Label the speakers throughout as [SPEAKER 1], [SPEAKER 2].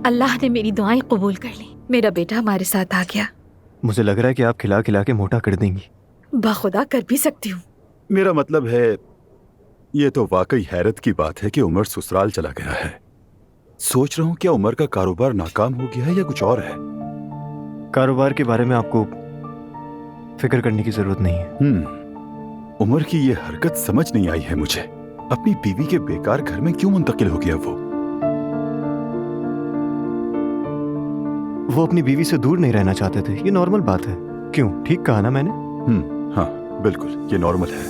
[SPEAKER 1] अल्लाह ने मेरी दुआएं कबूल कर ली। मेरा बेटा हमारे साथ आ गया।
[SPEAKER 2] मुझे लग रहा है कि आप खिला खिला के मोटा कर देंगी।
[SPEAKER 1] बखुदा कर भी सकती हूँ।
[SPEAKER 3] मेरा मतलब है, ये तो वाकई हैरत की बात है कि उमर ससुराल चला गया है। सोच रहा हूँ क्या उमर का कारोबार नाकाम हो गया है या कुछ और है।
[SPEAKER 2] कारोबार के बारे में आपको फिक्र करने की जरूरत नहीं है।
[SPEAKER 3] उमर की ये हरकत समझ नहीं आई है मुझे। अपनी बीवी के बेकार घर में क्यों मुंतकिल हो गया
[SPEAKER 2] वो अपनी बीवी से दूर नहीं रहना चाहते थे। ये नॉर्मल बात है। क्यों, ठीक कहा ना मैंने?
[SPEAKER 3] हाँ बिल्कुल, ये नॉर्मल है।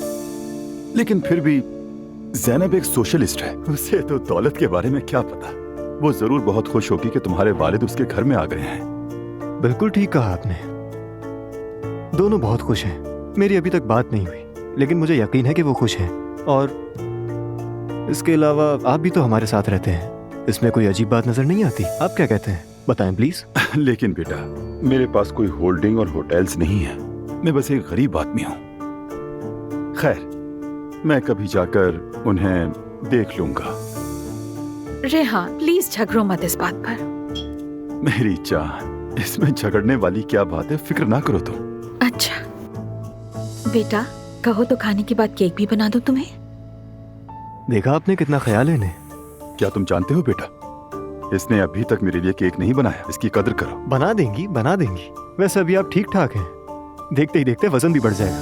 [SPEAKER 3] लेकिन फिर भी ज़ैनब एक सोशलिस्ट है, उसे तो दौलत के बारे में क्या पता। वो जरूर बहुत खुश होगी कि तुम्हारे वालिद उसके घर में आ गए हैं।
[SPEAKER 2] बिल्कुल ठीक कहा आपने। दोनों बहुत खुश हैं। मेरी अभी तक बात नहीं हुई, लेकिन मुझे यकीन है कि वो खुश हैं। और इसके अलावा आप भी तो हमारे साथ रहते हैं। इसमें कोई अजीब बात नजर नहीं आती। आप क्या कहते हैं, बताएं प्लीज।
[SPEAKER 3] लेकिन बेटा, मेरे पास कोई होल्डिंग और होटल्स नहीं है। मैं बस एक गरीब आदमी हूँ। खैर, मैं कभी जाकर उन्हें देख लूंगा।
[SPEAKER 1] रेहान प्लीज झगड़ो मत इस बात पर।
[SPEAKER 3] मेरी जान, इसमें झगड़ने वाली क्या बात है, फिक्र ना करो तुम।
[SPEAKER 1] अच्छा बेटा, कहो तो खाने के बाद केक भी बना दो तुम्हें।
[SPEAKER 2] देखा आपने कितना ख्याल है इन्हें।
[SPEAKER 3] क्या तुम जानते हो बेटा, इसने अभी तक मेरे लिए केक नहीं बनाया। इसकी कदर करो।
[SPEAKER 2] बना देंगी, बना देंगी। वैसे अभी आप ठीक ठाक हैं। देखते ही देखते वजन भी बढ़ जाएगा।